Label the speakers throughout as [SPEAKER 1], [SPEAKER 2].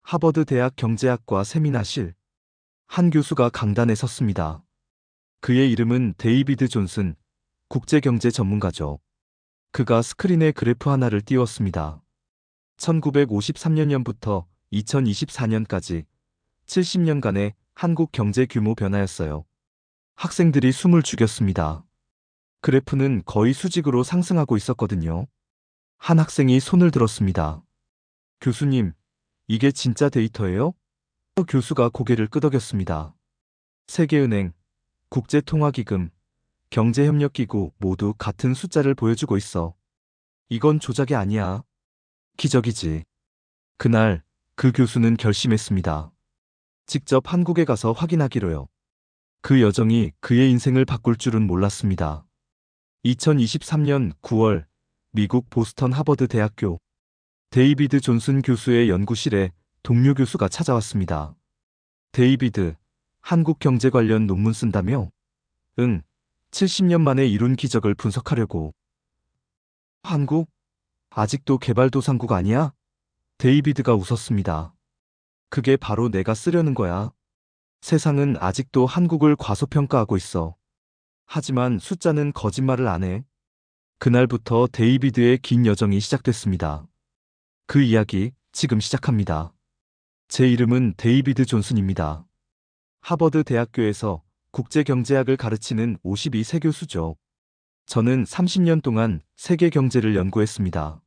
[SPEAKER 1] 하버드 대학 경제학과 세미나실. 한 교수가 강단에 섰습니다. 그의 이름은 데이비드 존슨, 국제경제 전문가죠. 그가 스크린에 그래프 하나를 띄웠습니다. 1953년부터 2024년까지 70년간의 한국 경제 규모 변화였어요. 학생들이 숨을 죽였습니다. 그래프는 거의 수직으로 상승하고 있었거든요. 한 학생이 손을 들었습니다. 교수님, 이게 진짜 데이터예요? 교수가 고개를 끄덕였습니다. 세계은행, 국제통화기금, 경제협력기구 모두 같은 숫자를 보여주고 있어. 이건 조작이 아니야. 기적이지. 그날 그 교수는 결심했습니다. 직접 한국에 가서 확인하기로요. 그 여정이 그의 인생을 바꿀 줄은 몰랐습니다. 2023년 9월 미국 보스턴 하버드 대학교 데이비드 존슨 교수의 연구실에 동료 교수가 찾아왔습니다. 데이비드, 한국 경제 관련 논문 쓴다며? 응, 70년 만에 이룬 기적을 분석하려고. 한국? 아직도 개발도상국 아니야? 데이비드가 웃었습니다. 그게 바로 내가 쓰려는 거야. 세상은 아직도 한국을 과소평가하고 있어. 하지만 숫자는 거짓말을 안 해. 그날부터 데이비드의 긴 여정이 시작됐습니다. 그 이야기 지금 시작합니다. 제 이름은 데이비드 존슨입니다. 하버드 대학교에서 국제경제학을 가르치는 52세 교수죠. 저는 30년 동안 세계 경제를 연구했습니다.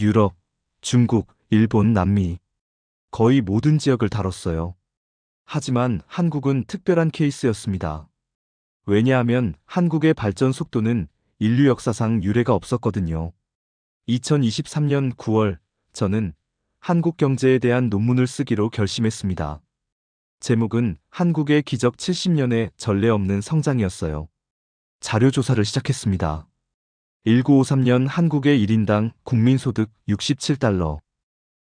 [SPEAKER 1] 유럽, 중국, 일본, 남미. 거의 모든 지역을 다뤘어요. 하지만 한국은 특별한 케이스였습니다. 왜냐하면 한국의 발전 속도는 인류 역사상 유례가 없었거든요. 2023년 9월, 저는 한국 경제에 대한 논문을 쓰기로 결심했습니다. 제목은 한국의 기적 70년의 전례 없는 성장이었어요. 자료 조사를 시작했습니다. 1953년 한국의 1인당 국민소득 67달러.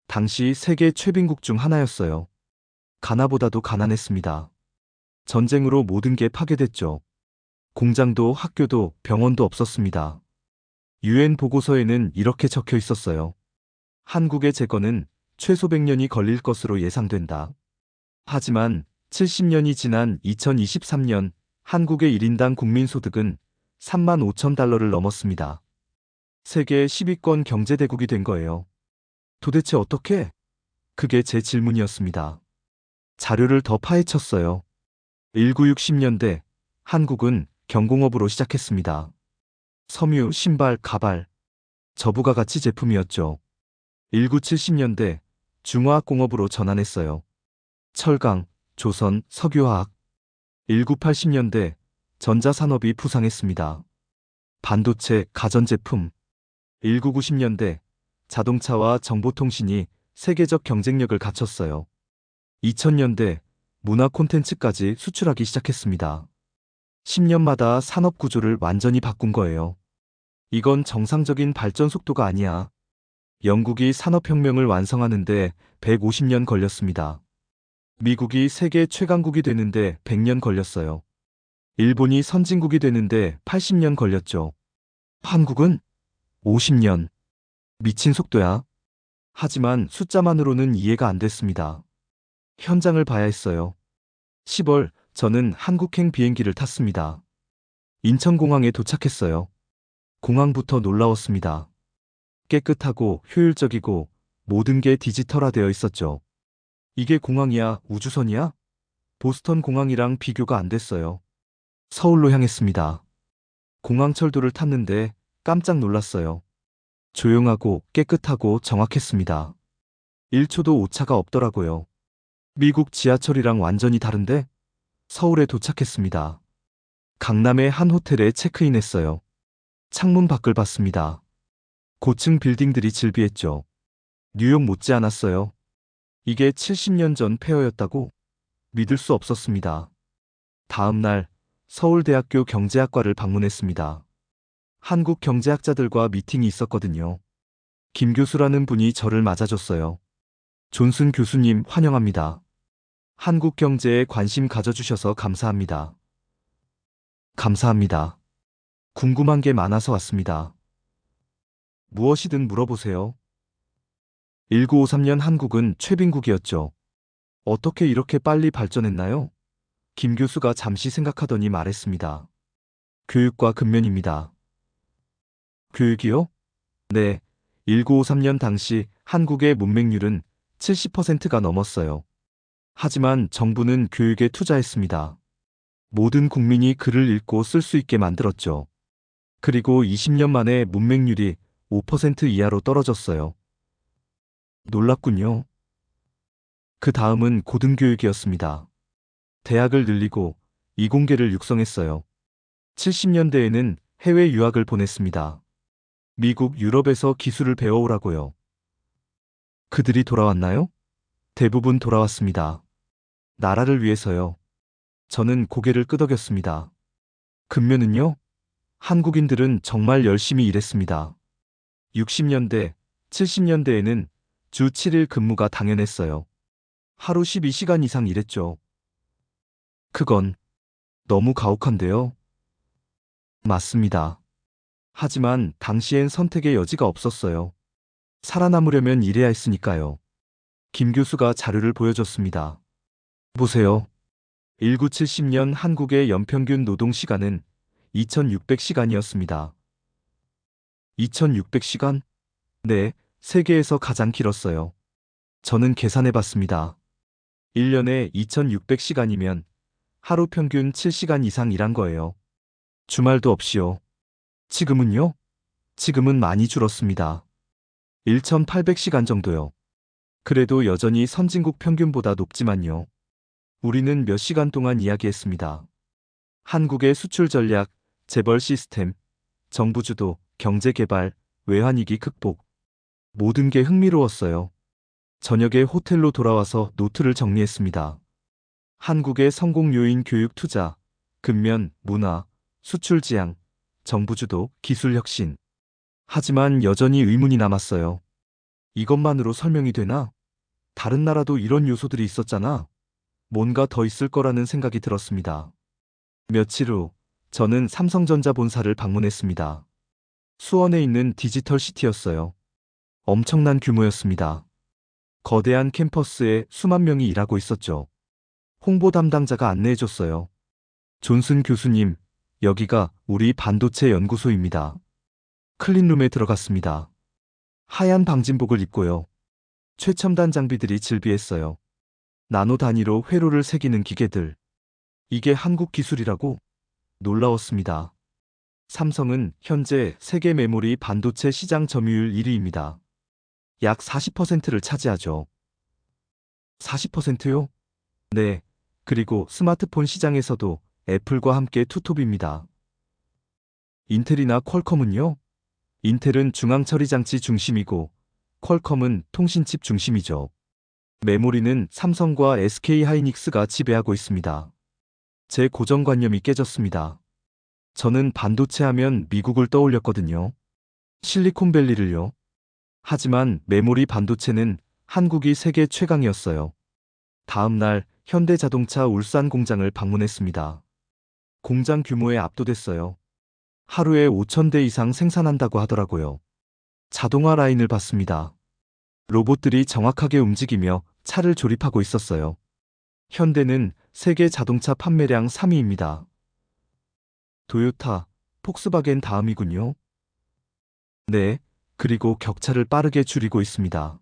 [SPEAKER 1] 당시 세계 최빈국 중 하나였어요. 가나보다도 가난했습니다. 전쟁으로 모든 게 파괴됐죠. 공장도 학교도 병원도 없었습니다. 유엔 보고서에는 이렇게 적혀 있었어요. 한국의 재건은 최소 100년이 걸릴 것으로 예상된다. 하지만 70년이 지난 2023년 한국의 1인당 국민소득은 3만 5천 달러를 넘었습니다. 세계 10위권 경제대국이 된 거예요. 도대체 어떻게? 그게 제 질문이었습니다. 자료를 더 파헤쳤어요. 1960년대 한국은 경공업으로 시작했습니다. 섬유, 신발, 가발, 저부가 가치 제품이었죠. 1970년대 중화학공업으로 전환했어요. 철강, 조선, 석유화학. 1980년대 전자산업이 부상했습니다. 반도체, 가전제품. 1990년대 자동차와 정보통신이 세계적 경쟁력을 갖췄어요. 2000년대 문화 콘텐츠까지 수출하기 시작했습니다. 10년마다 산업 구조를 완전히 바꾼 거예요. 이건 정상적인 발전 속도가 아니야. 영국이 산업혁명을 완성하는데 150년 걸렸습니다. 미국이 세계 최강국이 되는데 100년 걸렸어요. 일본이 선진국이 되는데 80년 걸렸죠. 한국은 50년. 미친 속도야. 하지만 숫자만으로는 이해가 안 됐습니다. 현장을 봐야 했어요. 10월, 저는 한국행 비행기를 탔습니다. 인천공항에 도착했어요. 공항부터 놀라웠습니다. 깨끗하고 효율적이고 모든 게 디지털화되어 있었죠. 이게 공항이야, 우주선이야? 보스턴 공항이랑 비교가 안 됐어요. 서울로 향했습니다. 공항철도를 탔는데 깜짝 놀랐어요. 조용하고 깨끗하고 정확했습니다. 1초도 오차가 없더라고요. 미국 지하철이랑 완전히 다른데? 서울에 도착했습니다. 강남의 한 호텔에 체크인했어요. 창문 밖을 봤습니다. 고층 빌딩들이 질비했죠. 뉴욕 못지않았어요. 이게 70년 전 폐허였다고? 믿을 수 없었습니다. 다음 날 서울대학교 경제학과를 방문했습니다. 한국 경제학자들과 미팅이 있었거든요. 김 교수라는 분이 저를 맞아줬어요. 존슨 교수님 환영합니다. 한국 경제에 관심 가져주셔서 감사합니다. 감사합니다. 궁금한 게 많아서 왔습니다. 무엇이든 물어보세요. 1953년 한국은 최빈국이었죠. 어떻게 이렇게 빨리 발전했나요? 김 교수가 잠시 생각하더니 말했습니다. 교육과 근면입니다. 교육이요? 네. 1953년 당시 한국의 문맹률은 70%가 넘었어요. 하지만 정부는 교육에 투자했습니다. 모든 국민이 글을 읽고 쓸 수 있게 만들었죠. 그리고 20년 만에 문맹률이 5% 이하로 떨어졌어요. 놀랍군요. 그 다음은 고등교육이었습니다. 대학을 늘리고 이공계를 육성했어요. 70년대에는 해외 유학을 보냈습니다. 미국, 유럽에서 기술을 배워오라고요. 그들이 돌아왔나요? 대부분 돌아왔습니다. 나라를 위해서요. 저는 고개를 끄덕였습니다. 근면은요? 한국인들은 정말 열심히 일했습니다. 60년대, 70년대에는 주 7일 근무가 당연했어요. 하루 12시간 이상 일했죠. 그건 너무 가혹한데요. 맞습니다. 하지만 당시엔 선택의 여지가 없었어요. 살아남으려면 일해야 했으니까요. 김 교수가 자료를 보여줬습니다. 보세요. 1970년 한국의 연평균 노동시간은 2600시간이었습니다. 2600시간? 네, 세계에서 가장 길었어요. 저는 계산해 봤습니다. 1년에 2600시간이면 하루 평균 7시간 이상 일한 거예요. 주말도 없이요. 지금은요? 지금은 많이 줄었습니다. 1800시간 정도요. 그래도 여전히 선진국 평균보다 높지만요. 우리는 몇 시간 동안 이야기했습니다. 한국의 수출 전략, 재벌 시스템, 정부 주도, 경제 개발, 외환위기 극복. 모든 게 흥미로웠어요. 저녁에 호텔로 돌아와서 노트를 정리했습니다. 한국의 성공 요인 교육 투자, 근면, 문화, 수출 지향, 정부 주도, 기술 혁신. 하지만 여전히 의문이 남았어요. 이것만으로 설명이 되나? 다른 나라도 이런 요소들이 있었잖아. 뭔가 더 있을 거라는 생각이 들었습니다. 며칠 후, 저는 삼성전자 본사를 방문했습니다. 수원에 있는 디지털 시티였어요. 엄청난 규모였습니다. 거대한 캠퍼스에 수만 명이 일하고 있었죠. 홍보 담당자가 안내해줬어요. 존슨 교수님, 여기가 우리 반도체 연구소입니다. 클린룸에 들어갔습니다. 하얀 방진복을 입고요. 최첨단 장비들이 즐비했어요. 나노 단위로 회로를 새기는 기계들. 이게 한국 기술이라고? 놀라웠습니다. 삼성은 현재 세계 메모리 반도체 시장 점유율 1위입니다. 약 40%를 차지하죠. 40%요? 네. 그리고 스마트폰 시장에서도 애플과 함께 투톱입니다. 인텔이나 퀄컴은요? 인텔은 중앙처리 장치 중심이고 퀄컴은 통신칩 중심이죠. 메모리는 삼성과 SK 하이닉스가 지배하고 있습니다. 제 고정관념이 깨졌습니다. 저는 반도체 하면 미국을 떠올렸거든요. 실리콘밸리를요. 하지만 메모리 반도체는 한국이 세계 최강이었어요. 다음 날 현대자동차 울산 공장을 방문했습니다. 공장 규모에 압도됐어요. 하루에 5,000대 이상 생산한다고 하더라고요. 자동화 라인을 봤습니다. 로봇들이 정확하게 움직이며 차를 조립하고 있었어요. 현대는 세계 자동차 판매량 3위입니다. 도요타, 폭스바겐 다음이군요. 네, 그리고 격차를 빠르게 줄이고 있습니다.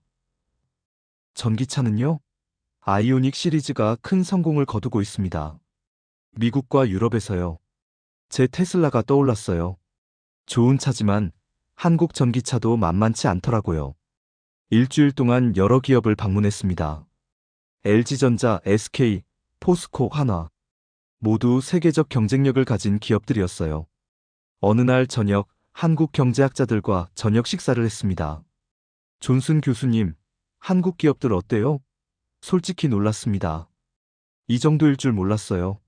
[SPEAKER 1] 전기차는요? 아이오닉 시리즈가 큰 성공을 거두고 있습니다. 미국과 유럽에서요. 제 테슬라가 떠올랐어요. 좋은 차지만 한국 전기차도 만만치 않더라고요. 일주일 동안 여러 기업을 방문했습니다. LG전자, SK, 포스코, 한화. 모두 세계적 경쟁력을 가진 기업들이었어요. 어느 날 저녁 한국 경제학자들과 저녁 식사를 했습니다. 존슨 교수님, 한국 기업들 어때요? 솔직히 놀랐습니다. 이 정도일 줄 몰랐어요.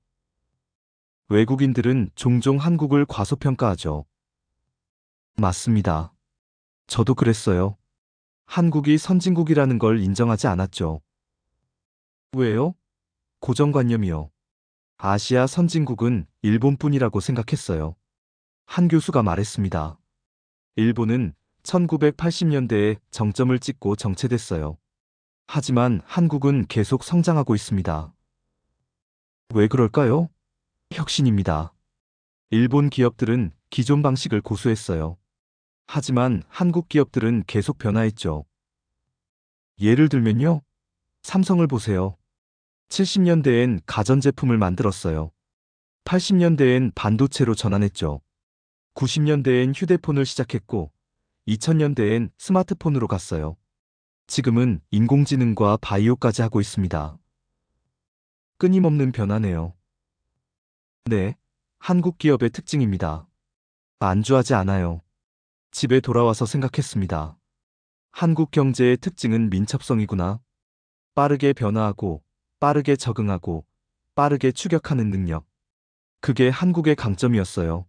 [SPEAKER 1] 외국인들은 종종 한국을 과소평가하죠. 맞습니다. 저도 그랬어요. 한국이 선진국이라는 걸 인정하지 않았죠. 왜요? 고정관념이요. 아시아 선진국은 일본뿐이라고 생각했어요. 한 교수가 말했습니다. 일본은 1980년대에 정점을 찍고 정체됐어요. 하지만 한국은 계속 성장하고 있습니다. 왜 그럴까요? 혁신입니다. 일본 기업들은 기존 방식을 고수했어요. 하지만 한국 기업들은 계속 변화했죠. 예를 들면요. 삼성을 보세요. 70년대엔 가전제품을 만들었어요. 80년대엔 반도체로 전환했죠. 90년대엔 휴대폰을 시작했고, 2000년대엔 스마트폰으로 갔어요. 지금은 인공지능과 바이오까지 하고 있습니다. 끊임없는 변화네요. 네, 한국 기업의 특징입니다. 안주하지 않아요. 집에 돌아와서 생각했습니다. 한국 경제의 특징은 민첩성이구나. 빠르게 변화하고, 빠르게 적응하고, 빠르게 추격하는 능력. 그게 한국의 강점이었어요.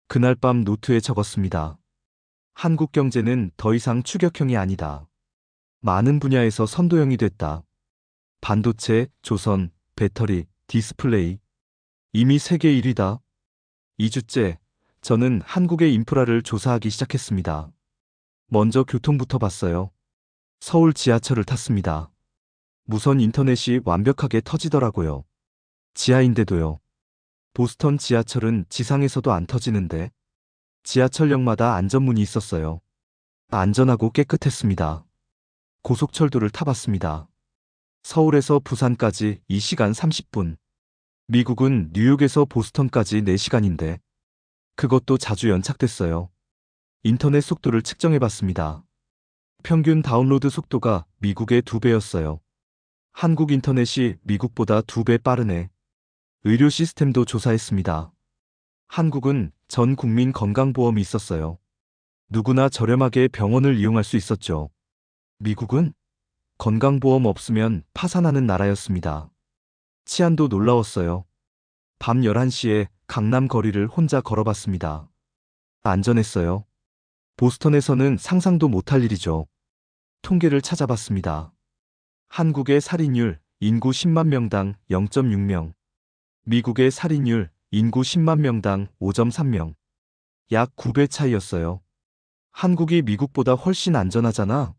[SPEAKER 1] 그날 밤 노트에 적었습니다. 한국 경제는 더 이상 추격형이 아니다. 많은 분야에서 선도형이 됐다. 반도체, 조선, 배터리, 디스플레이. 이미 세계 1위다. 2주째, 저는 한국의 인프라를 조사하기 시작했습니다. 먼저 교통부터 봤어요. 서울 지하철을 탔습니다. 무선 인터넷이 완벽하게 터지더라고요. 지하인데도요. 보스턴 지하철은 지상에서도 안 터지는데 지하철역마다 안전문이 있었어요. 안전하고 깨끗했습니다. 고속철도를 타봤습니다. 서울에서 부산까지 2시간 30분. 미국은 뉴욕에서 보스턴까지 4시간인데 그것도 자주 연착됐어요. 인터넷 속도를 측정해봤습니다. 평균 다운로드 속도가 미국의 2배였어요. 한국 인터넷이 미국보다 2배 빠르네. 의료 시스템도 조사했습니다. 한국은 전 국민 건강보험이 있었어요. 누구나 저렴하게 병원을 이용할 수 있었죠. 미국은 건강보험 없으면 파산하는 나라였습니다. 치안도 놀라웠어요. 밤 11시에 강남 거리를 혼자 걸어봤습니다. 안전했어요. 보스턴에서는 상상도 못할 일이죠. 통계를 찾아봤습니다. 한국의 살인율 인구 10만 명당 0.6명. 미국의 살인율 인구 10만 명당 5.3명. 약 9배 차이였어요. 한국이 미국보다 훨씬 안전하잖아.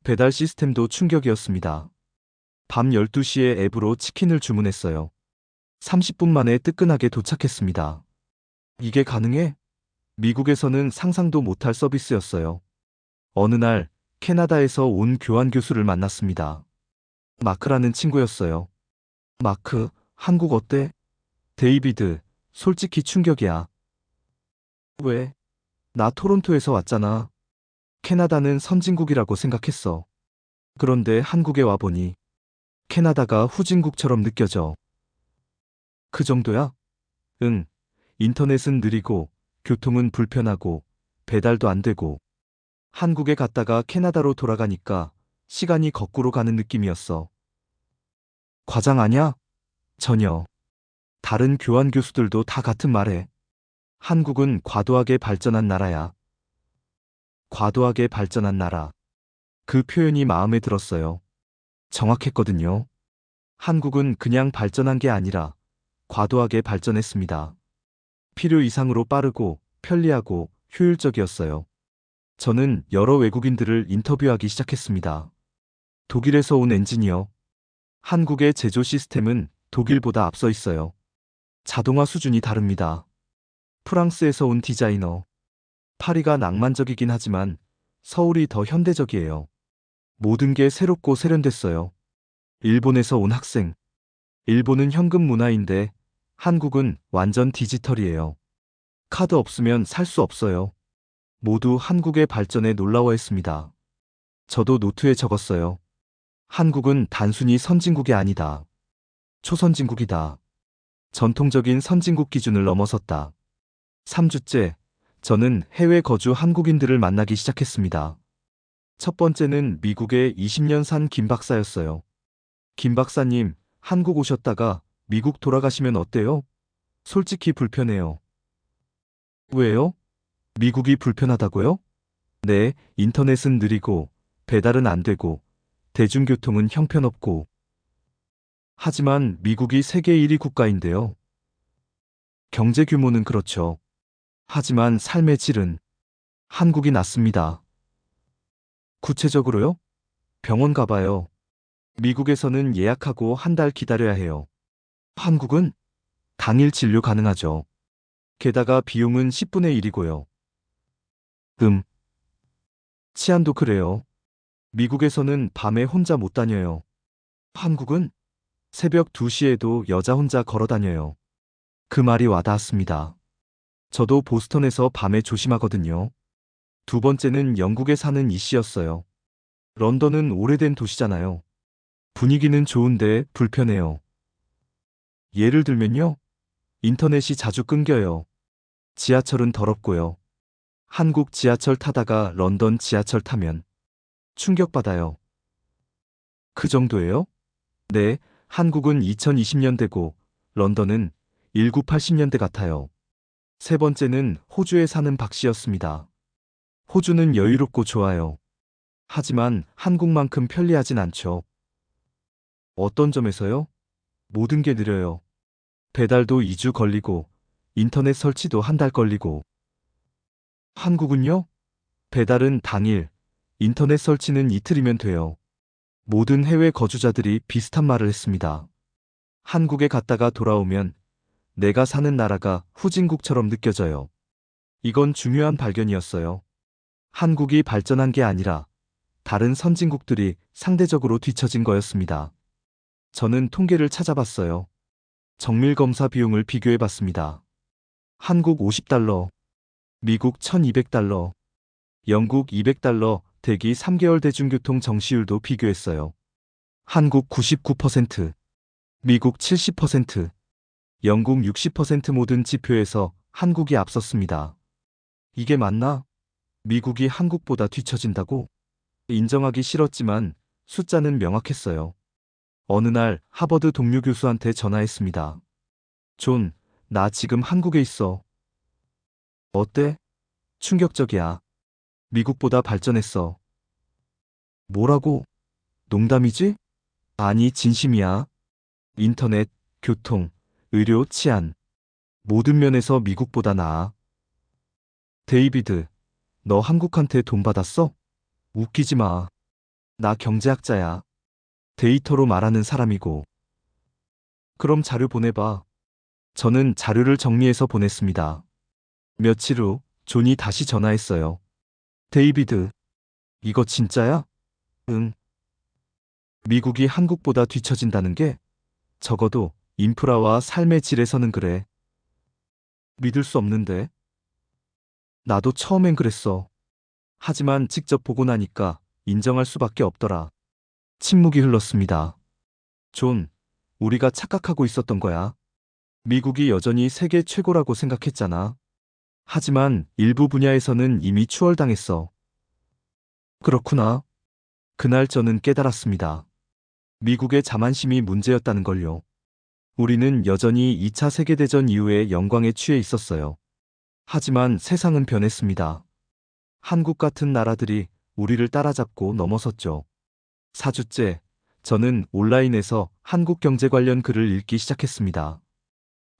[SPEAKER 1] 배달 시스템도 충격이었습니다. 밤 12시에 앱으로 치킨을 주문했어요. 30분 만에 뜨끈하게 도착했습니다. 이게 가능해? 미국에서는 상상도 못할 서비스였어요. 어느 날 캐나다에서 온 교환 교수를 만났습니다. 마크라는 친구였어요. 마크, 한국 어때? 데이비드, 솔직히 충격이야. 왜? 나 토론토에서 왔잖아. 캐나다는 선진국이라고 생각했어. 그런데 한국에 와보니 캐나다가 후진국처럼 느껴져. 그 정도야? 응. 인터넷은 느리고, 교통은 불편하고, 배달도 안 되고. 한국에 갔다가 캐나다로 돌아가니까 시간이 거꾸로 가는 느낌이었어. 과장 아냐? 전혀. 다른 교환 교수들도 다 같은 말해. 한국은 과도하게 발전한 나라야. 과도하게 발전한 나라. 그 표현이 마음에 들었어요. 정확했거든요. 한국은 그냥 발전한 게 아니라 과도하게 발전했습니다. 필요 이상으로 빠르고 편리하고 효율적이었어요. 저는 여러 외국인들을 인터뷰하기 시작했습니다. 독일에서 온 엔지니어. 한국의 제조 시스템은 독일보다 앞서 있어요. 자동화 수준이 다릅니다. 프랑스에서 온 디자이너. 파리가 낭만적이긴 하지만 서울이 더 현대적이에요. 모든 게 새롭고 세련됐어요. 일본에서 온 학생. 일본은 현금 문화인데 한국은 완전 디지털이에요. 카드 없으면 살 수 없어요. 모두 한국의 발전에 놀라워했습니다. 저도 노트에 적었어요. 한국은 단순히 선진국이 아니다. 초선진국이다. 전통적인 선진국 기준을 넘어섰다. 3주째, 저는 해외 거주 한국인들을 만나기 시작했습니다. 첫 번째는 미국의 20년 산 김 박사였어요. 김 박사님, 한국 오셨다가 미국 돌아가시면 어때요? 솔직히 불편해요. 왜요? 미국이 불편하다고요? 네, 인터넷은 느리고, 배달은 안 되고, 대중교통은 형편없고. 하지만 미국이 세계 1위 국가인데요. 경제 규모는 그렇죠. 하지만 삶의 질은 한국이 낫습니다. 구체적으로요? 병원 가봐요. 미국에서는 예약하고 한 달 기다려야 해요. 한국은 당일 진료 가능하죠. 게다가 비용은 10분의 1이고요. 음, 치안도 그래요. 미국에서는 밤에 혼자 못 다녀요. 한국은 새벽 2시에도 여자 혼자 걸어 다녀요. 그 말이 와닿았습니다. 저도 보스턴에서 밤에 조심하거든요. 두 번째는 영국에 사는 이씨였어요. 런던은 오래된 도시잖아요. 분위기는 좋은데 불편해요. 예를 들면요. 인터넷이 자주 끊겨요. 지하철은 더럽고요. 한국 지하철 타다가 런던 지하철 타면 충격받아요. 그 정도예요? 네, 한국은 2020년대고 런던은 1980년대 같아요. 세 번째는 호주에 사는 박 씨였습니다. 호주는 여유롭고 좋아요. 하지만 한국만큼 편리하진 않죠. 어떤 점에서요? 모든 게 느려요. 배달도 2주 걸리고 인터넷 설치도 한 달 걸리고. 한국은요? 배달은 당일, 인터넷 설치는 이틀이면 돼요. 모든 해외 거주자들이 비슷한 말을 했습니다. 한국에 갔다가 돌아오면 내가 사는 나라가 후진국처럼 느껴져요. 이건 중요한 발견이었어요. 한국이 발전한 게 아니라 다른 선진국들이 상대적으로 뒤처진 거였습니다. 저는 통계를 찾아봤어요. 정밀검사 비용을 비교해봤습니다. 한국 50달러, 미국 1200달러, 영국 200달러, 대기 3개월 대중교통 정시율도 비교했어요. 한국 99%, 미국 70%, 영국 60% 모든 지표에서 한국이 앞섰습니다. 이게 맞나? 미국이 한국보다 뒤처진다고? 인정하기 싫었지만 숫자는 명확했어요. 어느 날 하버드 동료 교수한테 전화했습니다. 존, 나 지금 한국에 있어. 어때? 충격적이야. 미국보다 발전했어. 뭐라고? 농담이지? 아니, 진심이야. 인터넷, 교통, 의료, 치안. 모든 면에서 미국보다 나아. 데이비드, 너 한국한테 돈 받았어? 웃기지 마. 나 경제학자야. 데이터로 말하는 사람이고. 그럼 자료 보내봐. 저는 자료를 정리해서 보냈습니다. 며칠 후, 존이 다시 전화했어요. 데이비드, 이거 진짜야? 응. 미국이 한국보다 뒤처진다는 게 적어도 인프라와 삶의 질에서는 그래. 믿을 수 없는데. 나도 처음엔 그랬어. 하지만 직접 보고 나니까 인정할 수밖에 없더라. 침묵이 흘렀습니다. 존, 우리가 착각하고 있었던 거야. 미국이 여전히 세계 최고라고 생각했잖아. 하지만 일부 분야에서는 이미 추월당했어. 그렇구나. 그날 저는 깨달았습니다. 미국의 자만심이 문제였다는 걸요. 우리는 여전히 2차 세계대전 이후의 영광에 취해 있었어요. 하지만 세상은 변했습니다. 한국 같은 나라들이 우리를 따라잡고 넘어섰죠. 4주째, 저는 온라인에서 한국 경제 관련 글을 읽기 시작했습니다.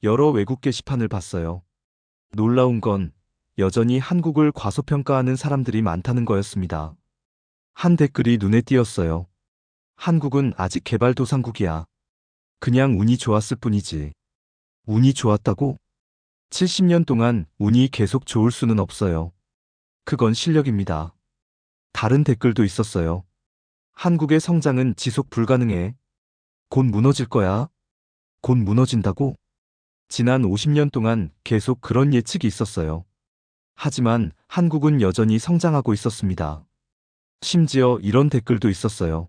[SPEAKER 1] 여러 외국 게시판을 봤어요. 놀라운 건 여전히 한국을 과소평가하는 사람들이 많다는 거였습니다. 한 댓글이 눈에 띄었어요. 한국은 아직 개발도상국이야. 그냥 운이 좋았을 뿐이지. 운이 좋았다고? 70년 동안 운이 계속 좋을 수는 없어요. 그건 실력입니다. 다른 댓글도 있었어요. 한국의 성장은 지속 불가능해. 곧 무너질 거야. 곧 무너진다고? 지난 50년 동안 계속 그런 예측이 있었어요. 하지만 한국은 여전히 성장하고 있었습니다. 심지어 이런 댓글도 있었어요.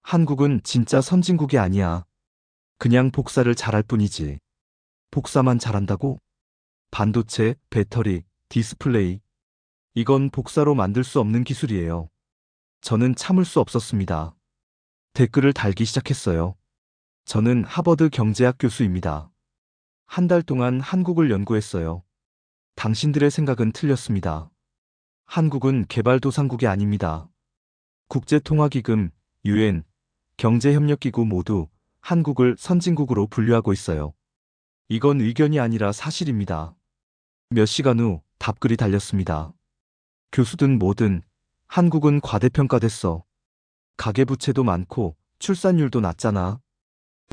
[SPEAKER 1] 한국은 진짜 선진국이 아니야. 그냥 복사를 잘할 뿐이지. 복사만 잘한다고? 반도체, 배터리, 디스플레이. 이건 복사로 만들 수 없는 기술이에요. 저는 참을 수 없었습니다. 댓글을 달기 시작했어요. 저는 하버드 경제학 교수입니다. 한 달 동안 한국을 연구했어요. 당신들의 생각은 틀렸습니다. 한국은 개발도상국이 아닙니다. 국제통화기금, UN, 경제협력기구 모두 한국을 선진국으로 분류하고 있어요. 이건 의견이 아니라 사실입니다. 몇 시간 후 답글이 달렸습니다. 교수든 뭐든 한국은 과대평가됐어. 가계부채도 많고 출산율도 낮잖아.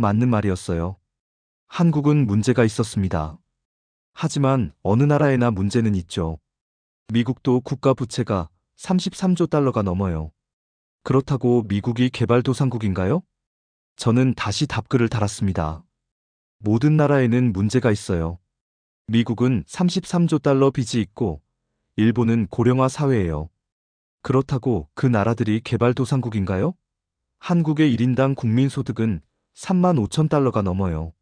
[SPEAKER 1] 맞는 말이었어요. 한국은 문제가 있었습니다. 하지만 어느 나라에나 문제는 있죠. 미국도 국가 부채가 33조 달러가 넘어요. 그렇다고 미국이 개발도상국인가요? 저는 다시 답글을 달았습니다. 모든 나라에는 문제가 있어요. 미국은 33조 달러 빚이 있고 일본은 고령화 사회예요. 그렇다고 그 나라들이 개발도상국인가요? 한국의 1인당 국민소득은 3만 5천 달러가 넘어요.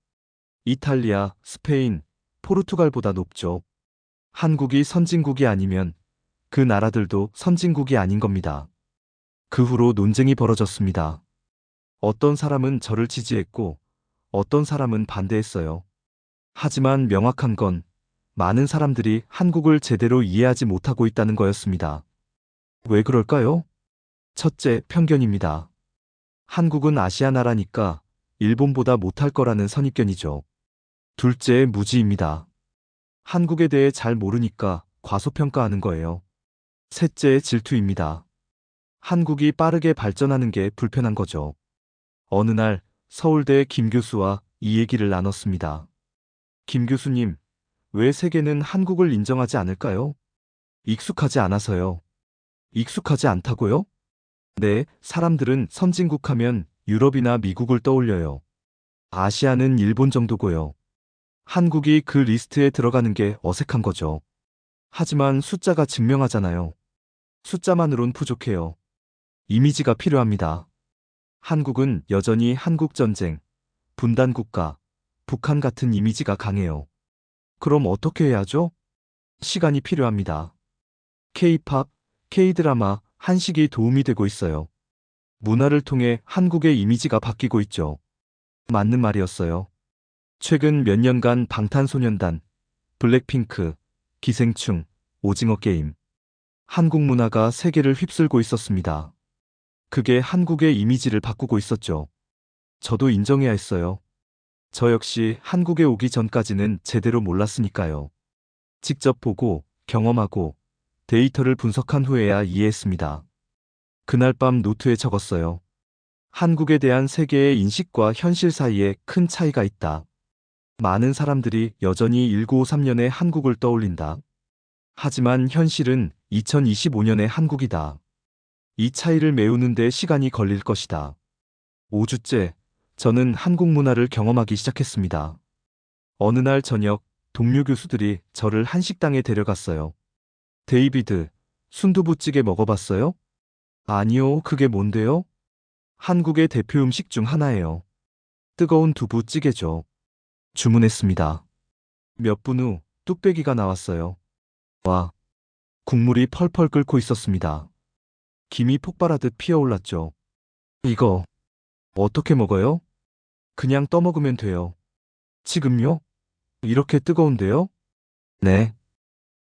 [SPEAKER 1] 이탈리아, 스페인, 포르투갈보다 높죠. 한국이 선진국이 아니면 그 나라들도 선진국이 아닌 겁니다. 그 후로 논쟁이 벌어졌습니다. 어떤 사람은 저를 지지했고 어떤 사람은 반대했어요. 하지만 명확한 건 많은 사람들이 한국을 제대로 이해하지 못하고 있다는 거였습니다. 왜 그럴까요? 첫째, 편견입니다. 한국은 아시아 나라니까 일본보다 못할 거라는 선입견이죠. 둘째, 무지입니다. 한국에 대해 잘 모르니까 과소평가하는 거예요. 셋째, 질투입니다. 한국이 빠르게 발전하는 게 불편한 거죠. 어느 날 서울대 김 교수와 이 얘기를 나눴습니다. 김 교수님, 왜 세계는 한국을 인정하지 않을까요? 익숙하지 않아서요. 익숙하지 않다고요? 네, 사람들은 선진국 하면 유럽이나 미국을 떠올려요. 아시아는 일본 정도고요. 한국이 그 리스트에 들어가는 게 어색한 거죠. 하지만 숫자가 증명하잖아요. 숫자만으론 부족해요. 이미지가 필요합니다. 한국은 여전히 한국전쟁, 분단국가, 북한 같은 이미지가 강해요. 그럼 어떻게 해야 하죠? 시간이 필요합니다. K-팝, K-드라마, 한식이 도움이 되고 있어요. 문화를 통해 한국의 이미지가 바뀌고 있죠. 맞는 말이었어요. 최근 몇 년간 방탄소년단, 블랙핑크, 기생충, 오징어 게임, 한국 문화가 세계를 휩쓸고 있었습니다. 그게 한국의 이미지를 바꾸고 있었죠. 저도 인정해야 했어요. 저 역시 한국에 오기 전까지는 제대로 몰랐으니까요. 직접 보고, 경험하고, 데이터를 분석한 후에야 이해했습니다. 그날 밤 노트에 적었어요. 한국에 대한 세계의 인식과 현실 사이에 큰 차이가 있다. 많은 사람들이 여전히 1953년의 한국을 떠올린다. 하지만 현실은 2025년의 한국이다. 이 차이를 메우는 데 시간이 걸릴 것이다. 5주째, 저는 한국 문화를 경험하기 시작했습니다. 어느 날 저녁, 동료 교수들이 저를 한식당에 데려갔어요. 데이비드, 순두부찌개 먹어봤어요? 아니요, 그게 뭔데요? 한국의 대표 음식 중 하나예요. 뜨거운 두부찌개죠. 주문했습니다. 몇 분 후 뚝배기가 나왔어요. 와, 국물이 펄펄 끓고 있었습니다. 김이 폭발하듯 피어올랐죠. 이거 어떻게 먹어요? 그냥 떠먹으면 돼요. 지금요? 이렇게 뜨거운데요? 네.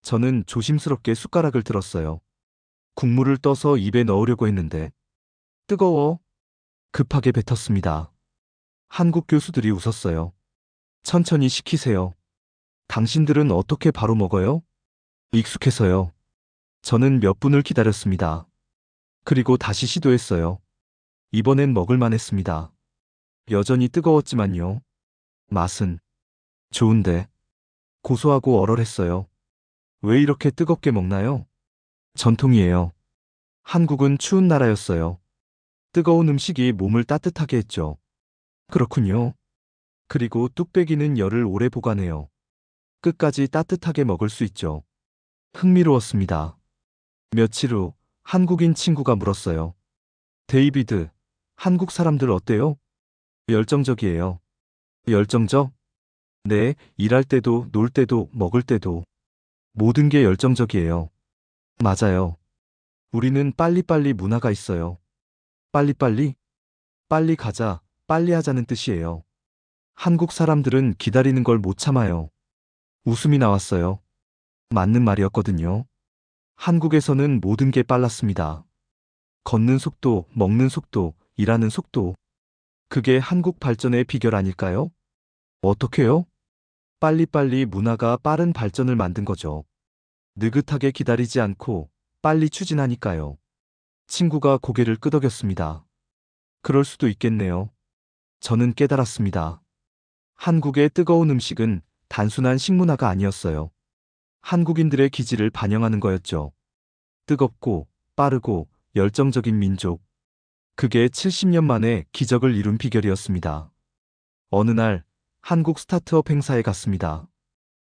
[SPEAKER 1] 저는 조심스럽게 숟가락을 들었어요. 국물을 떠서 입에 넣으려고 했는데 뜨거워. 급하게 뱉었습니다. 한국 교수들이 웃었어요. 천천히 식히세요. 당신들은 어떻게 바로 먹어요? 익숙해서요. 저는 몇 분을 기다렸습니다. 그리고 다시 시도했어요. 이번엔 먹을만 했습니다. 여전히 뜨거웠지만요. 맛은 좋은데 고소하고 얼얼했어요. 왜 이렇게 뜨겁게 먹나요? 전통이에요. 한국은 추운 나라였어요. 뜨거운 음식이 몸을 따뜻하게 했죠. 그렇군요. 그리고 뚝배기는 열을 오래 보관해요. 끝까지 따뜻하게 먹을 수 있죠. 흥미로웠습니다. 며칠 후 한국인 친구가 물었어요. 데이비드, 한국 사람들 어때요? 열정적이에요. 열정적? 네, 일할 때도, 놀 때도, 먹을 때도. 모든 게 열정적이에요. 맞아요. 우리는 빨리빨리 문화가 있어요. 빨리빨리? 빨리 가자, 빨리 하자는 뜻이에요. 한국 사람들은 기다리는 걸 못 참아요. 웃음이 나왔어요. 맞는 말이었거든요. 한국에서는 모든 게 빨랐습니다. 걷는 속도, 먹는 속도, 일하는 속도. 그게 한국 발전의 비결 아닐까요? 어떻게요? 빨리빨리 문화가 빠른 발전을 만든 거죠. 느긋하게 기다리지 않고 빨리 추진하니까요. 친구가 고개를 끄덕였습니다. 그럴 수도 있겠네요. 저는 깨달았습니다. 한국의 뜨거운 음식은 단순한 식문화가 아니었어요. 한국인들의 기질을 반영하는 거였죠. 뜨겁고 빠르고 열정적인 민족. 그게 70년 만에 기적을 이룬 비결이었습니다. 어느 날 한국 스타트업 행사에 갔습니다.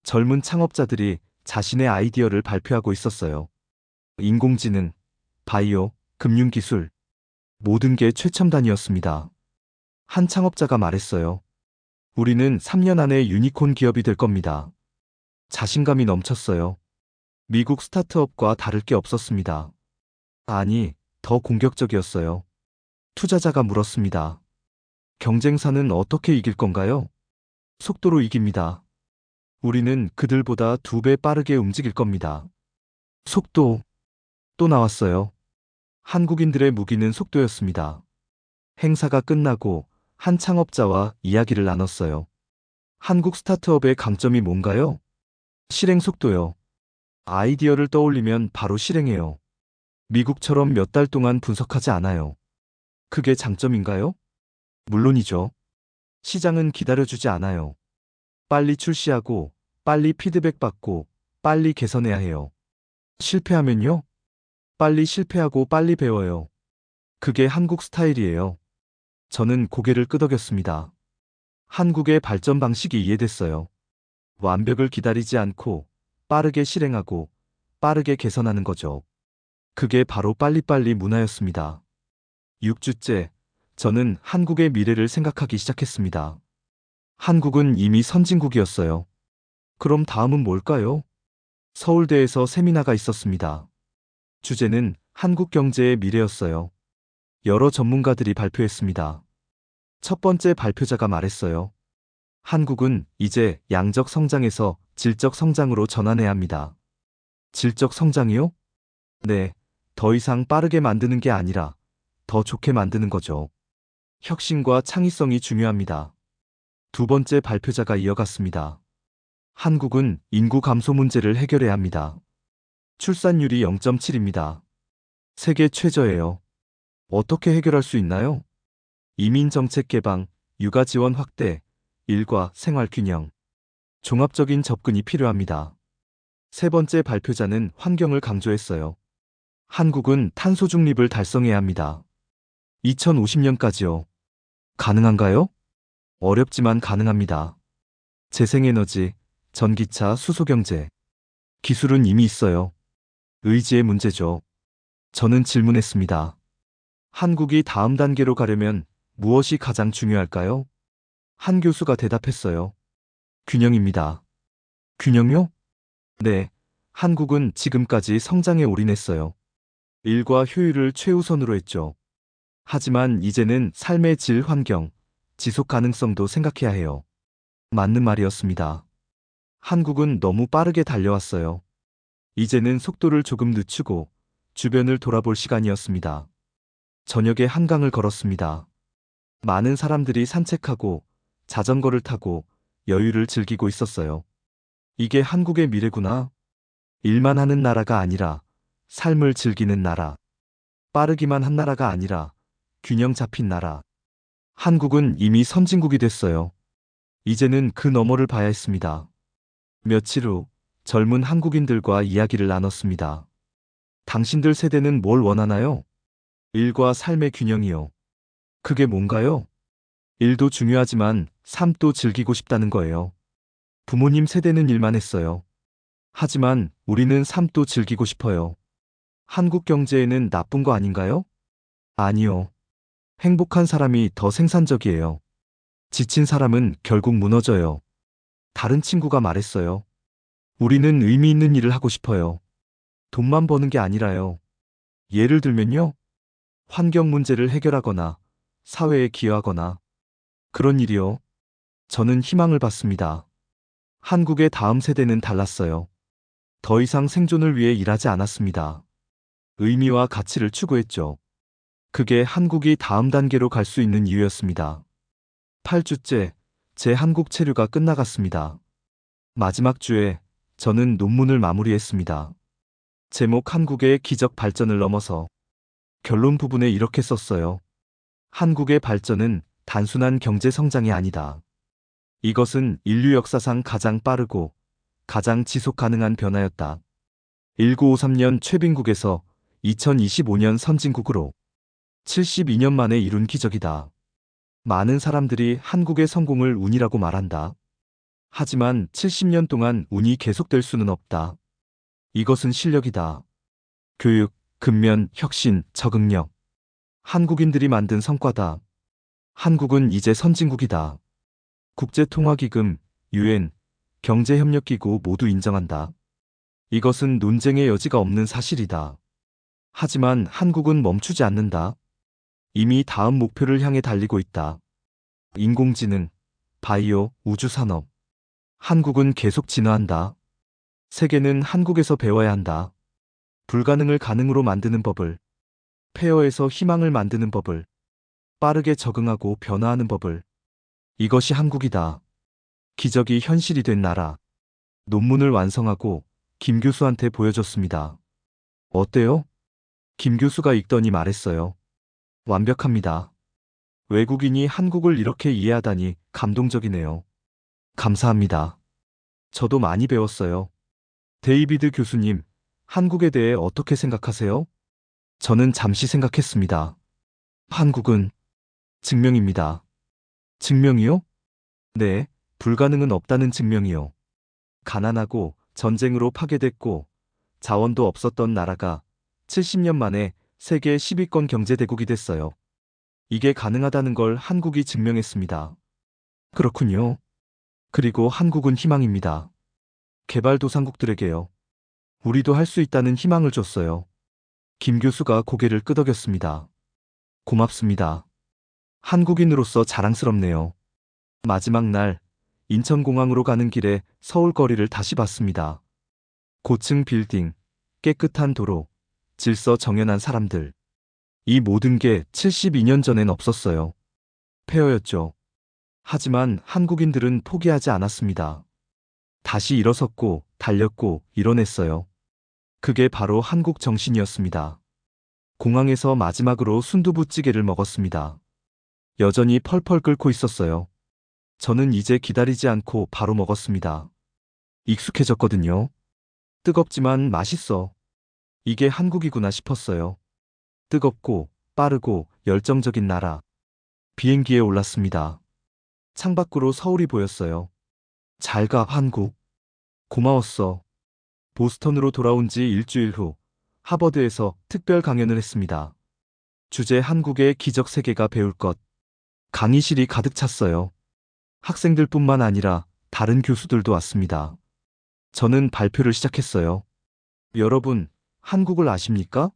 [SPEAKER 1] 젊은 창업자들이 자신의 아이디어를 발표하고 있었어요. 인공지능, 바이오, 금융기술, 모든 게 최첨단이었습니다. 한 창업자가 말했어요. 우리는 3년 안에 유니콘 기업이 될 겁니다. 자신감이 넘쳤어요. 미국 스타트업과 다를 게 없었습니다. 아니, 더 공격적이었어요. 투자자가 물었습니다. 경쟁사는 어떻게 이길 건가요? 속도로 이깁니다. 우리는 그들보다 2배 빠르게 움직일 겁니다. 속도. 또 나왔어요. 한국인들의 무기는 속도였습니다. 행사가 끝나고 한 창업자와 이야기를 나눴어요. 한국 스타트업의 강점이 뭔가요? 실행 속도요. 아이디어를 떠올리면 바로 실행해요. 미국처럼 몇 달 동안 분석하지 않아요. 그게 장점인가요? 물론이죠. 시장은 기다려주지 않아요. 빨리 출시하고, 빨리 피드백 받고, 빨리 개선해야 해요. 실패하면요? 빨리 실패하고 빨리 배워요. 그게 한국 스타일이에요. 저는 고개를 끄덕였습니다. 한국의 발전 방식이 이해됐어요. 완벽을 기다리지 않고, 빠르게 실행하고, 빠르게 개선하는 거죠. 그게 바로 빨리빨리 문화였습니다. 6주째, 저는 한국의 미래를 생각하기 시작했습니다. 한국은 이미 선진국이었어요. 그럼 다음은 뭘까요? 서울대에서 세미나가 있었습니다. 주제는 한국 경제의 미래였어요. 여러 전문가들이 발표했습니다. 첫 번째 발표자가 말했어요. 한국은 이제 양적 성장에서 질적 성장으로 전환해야 합니다. 질적 성장이요? 네, 더 이상 빠르게 만드는 게 아니라 더 좋게 만드는 거죠. 혁신과 창의성이 중요합니다. 두 번째 발표자가 이어갔습니다. 한국은 인구 감소 문제를 해결해야 합니다. 출산율이 0.7입니다. 세계 최저예요. 어떻게 해결할 수 있나요? 이민 정책 개방, 육아 지원 확대, 일과 생활 균형. 종합적인 접근이 필요합니다. 세 번째 발표자는 환경을 강조했어요. 한국은 탄소 중립을 달성해야 합니다. 2050년까지요. 가능한가요? 어렵지만 가능합니다. 재생에너지, 전기차, 수소경제. 기술은 이미 있어요. 의지의 문제죠. 저는 질문했습니다. 한국이 다음 단계로 가려면 무엇이 가장 중요할까요? 한 교수가 대답했어요. 균형입니다. 균형요? 네. 한국은 지금까지 성장에 올인했어요. 일과 효율을 최우선으로 했죠. 하지만 이제는 삶의 질 환경, 지속 가능성도 생각해야 해요. 맞는 말이었습니다. 한국은 너무 빠르게 달려왔어요. 이제는 속도를 조금 늦추고 주변을 돌아볼 시간이었습니다. 저녁에 한강을 걸었습니다. 많은 사람들이 산책하고 자전거를 타고 여유를 즐기고 있었어요. 이게 한국의 미래구나. 일만 하는 나라가 아니라 삶을 즐기는 나라. 빠르기만 한 나라가 아니라 균형 잡힌 나라. 한국은 이미 선진국이 됐어요. 이제는 그 너머를 봐야 했습니다. 며칠 후 젊은 한국인들과 이야기를 나눴습니다. 당신들 세대는 뭘 원하나요? 일과 삶의 균형이요. 그게 뭔가요? 일도 중요하지만 삶도 즐기고 싶다는 거예요. 부모님 세대는 일만 했어요. 하지만 우리는 삶도 즐기고 싶어요. 한국 경제에는 나쁜 거 아닌가요? 아니요. 행복한 사람이 더 생산적이에요. 지친 사람은 결국 무너져요. 다른 친구가 말했어요. 우리는 의미 있는 일을 하고 싶어요. 돈만 버는 게 아니라요. 예를 들면요. 환경 문제를 해결하거나 사회에 기여하거나 그런 일이요. 저는 희망을 받습니다. 한국의 다음 세대는 달랐어요. 더 이상 생존을 위해 일하지 않았습니다. 의미와 가치를 추구했죠. 그게 한국이 다음 단계로 갈 수 있는 이유였습니다. 8주째, 제 한국 체류가 끝나갔습니다. 마지막 주에 저는 논문을 마무리했습니다. 제목 한국의 기적 발전을 넘어서 결론 부분에 이렇게 썼어요. 한국의 발전은 단순한 경제 성장이 아니다. 이것은 인류 역사상 가장 빠르고 가장 지속 가능한 변화였다. 1953년 최빈국에서 2025년 선진국으로 72년 만에 이룬 기적이다. 많은 사람들이 한국의 성공을 운이라고 말한다. 하지만 70년 동안 운이 계속될 수는 없다. 이것은 실력이다. 교육, 근면, 혁신, 적응력. 한국인들이 만든 성과다. 한국은 이제 선진국이다. 국제통화기금, 유엔, 경제협력기구 모두 인정한다. 이것은 논쟁의 여지가 없는 사실이다. 하지만 한국은 멈추지 않는다. 이미 다음 목표를 향해 달리고 있다. 인공지능, 바이오, 우주산업. 한국은 계속 진화한다. 세계는 한국에서 배워야 한다. 불가능을 가능으로 만드는 법을, 폐허에서 희망을 만드는 법을, 빠르게 적응하고 변화하는 법을. 이것이 한국이다. 기적이 현실이 된 나라. 논문을 완성하고 김 교수한테 보여줬습니다. 어때요? 김 교수가 읽더니 말했어요. 완벽합니다. 외국인이 한국을 이렇게 이해하다니 감동적이네요. 감사합니다. 저도 많이 배웠어요. 데이비드 교수님, 한국에 대해 어떻게 생각하세요? 저는 잠시 생각했습니다. 한국은 증명입니다. 증명이요? 네, 불가능은 없다는 증명이요. 가난하고 전쟁으로 파괴됐고 자원도 없었던 나라가 70년 만에 세계 10위권 경제대국이 됐어요. 이게 가능하다는 걸 한국이 증명했습니다. 그렇군요. 그리고 한국은 희망입니다. 개발도상국들에게요. 우리도 할 수 있다는 희망을 줬어요. 김 교수가 고개를 끄덕였습니다. 고맙습니다. 한국인으로서 자랑스럽네요. 마지막 날, 인천공항으로 가는 길에 서울 거리를 다시 봤습니다. 고층 빌딩, 깨끗한 도로, 질서 정연한 사람들. 이 모든 게 72년 전엔 없었어요. 폐허였죠. 하지만 한국인들은 포기하지 않았습니다. 다시 일어섰고, 달렸고, 일어냈어요. 그게 바로 한국 정신이었습니다. 공항에서 마지막으로 순두부찌개를 먹었습니다. 여전히 펄펄 끓고 있었어요. 저는 이제 기다리지 않고 바로 먹었습니다. 익숙해졌거든요. 뜨겁지만 맛있어. 이게 한국이구나 싶었어요. 뜨겁고 빠르고 열정적인 나라. 비행기에 올랐습니다. 창밖으로 서울이 보였어요. 잘 가, 한국. 고마웠어. 보스턴으로 돌아온 지 일주일 후 하버드에서 특별 강연을 했습니다. 주제 한국의 기적 세계가 배울 것. 강의실이 가득 찼어요. 학생들뿐만 아니라 다른 교수들도 왔습니다. 저는 발표를 시작했어요. 여러분, 한국을 아십니까?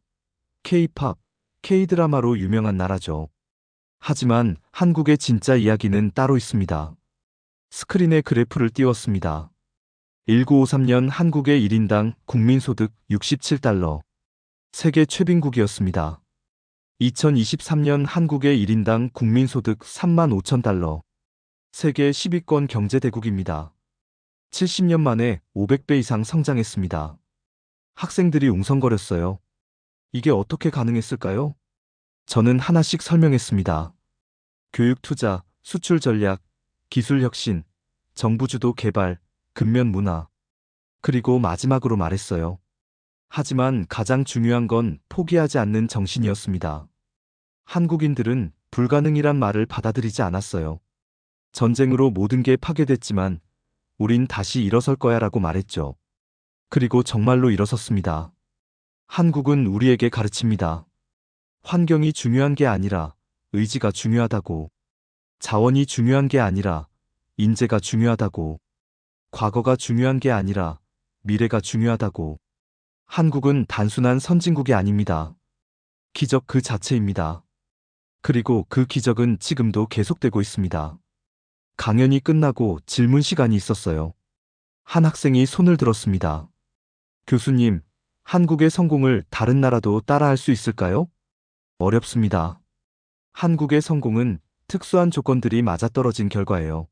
[SPEAKER 1] K-팝, K-드라마로 유명한 나라죠. 하지만 한국의 진짜 이야기는 따로 있습니다. 스크린에 그래프를 띄웠습니다. 1953년 한국의 1인당 국민소득 67달러. 세계 최빈국이었습니다. 2023년 한국의 1인당 국민소득 3만 5천 달러. 세계 10위권 경제대국입니다. 70년 만에 500배 이상 성장했습니다. 학생들이 웅성거렸어요. 이게 어떻게 가능했을까요? 저는 하나씩 설명했습니다. 교육 투자, 수출 전략, 기술 혁신, 정부 주도 개발, 근면 문화. 그리고 마지막으로 말했어요. 하지만 가장 중요한 건 포기하지 않는 정신이었습니다. 한국인들은 불가능이란 말을 받아들이지 않았어요. 전쟁으로 모든 게 파괴됐지만 우린 다시 일어설 거야 라고 말했죠. 그리고 정말로 일어섰습니다. 한국은 우리에게 가르칩니다. 환경이 중요한 게 아니라 의지가 중요하다고. 자원이 중요한 게 아니라 인재가 중요하다고. 과거가 중요한 게 아니라 미래가 중요하다고. 한국은 단순한 선진국이 아닙니다. 기적 그 자체입니다. 그리고 그 기적은 지금도 계속되고 있습니다. 강연이 끝나고 질문 시간이 있었어요. 한 학생이 손을 들었습니다. 교수님, 한국의 성공을 다른 나라도 따라할 수 있을까요? 어렵습니다. 한국의 성공은 특수한 조건들이 맞아떨어진 결과예요.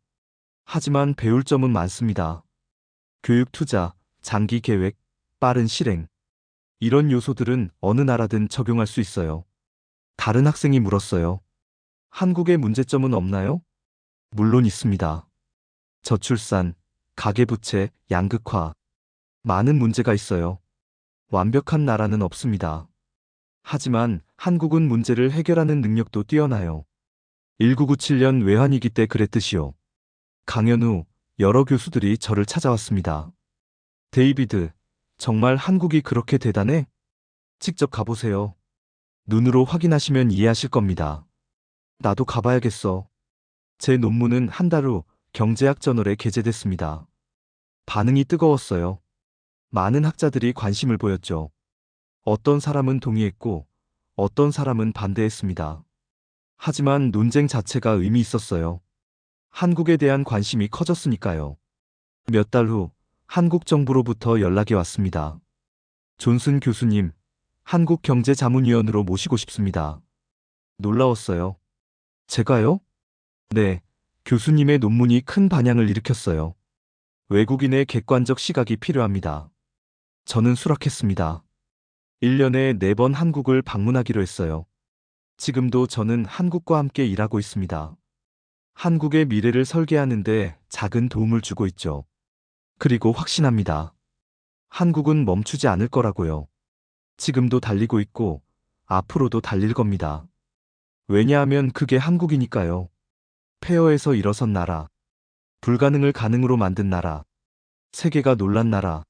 [SPEAKER 1] 하지만 배울 점은 많습니다. 교육 투자, 장기 계획, 빠른 실행. 이런 요소들은 어느 나라든 적용할 수 있어요. 다른 학생이 물었어요. 한국의 문제점은 없나요? 물론 있습니다. 저출산, 가계부채, 양극화. 많은 문제가 있어요. 완벽한 나라는 없습니다. 하지만 한국은 문제를 해결하는 능력도 뛰어나요. 1997년 외환위기 때 그랬듯이요. 강연 후 여러 교수들이 저를 찾아왔습니다. 데이비드, 정말 한국이 그렇게 대단해? 직접 가보세요. 눈으로 확인하시면 이해하실 겁니다. 나도 가봐야겠어. 제 논문은 한 달 후 경제학 저널에 게재됐습니다. 반응이 뜨거웠어요. 많은 학자들이 관심을 보였죠. 어떤 사람은 동의했고, 어떤 사람은 반대했습니다. 하지만 논쟁 자체가 의미 있었어요. 한국에 대한 관심이 커졌으니까요. 몇 달 후 한국 정부로부터 연락이 왔습니다. 존슨 교수님, 한국경제자문위원으로 모시고 싶습니다. 놀라웠어요. 제가요? 네, 교수님의 논문이 큰 반향을 일으켰어요. 외국인의 객관적 시각이 필요합니다. 저는 수락했습니다. 1년에 4번 한국을 방문하기로 했어요. 지금도 저는 한국과 함께 일하고 있습니다. 한국의 미래를 설계하는데 작은 도움을 주고 있죠. 그리고 확신합니다. 한국은 멈추지 않을 거라고요. 지금도 달리고 있고 앞으로도 달릴 겁니다. 왜냐하면 그게 한국이니까요. 폐허에서 일어선 나라, 불가능을 가능으로 만든 나라, 세계가 놀란 나라,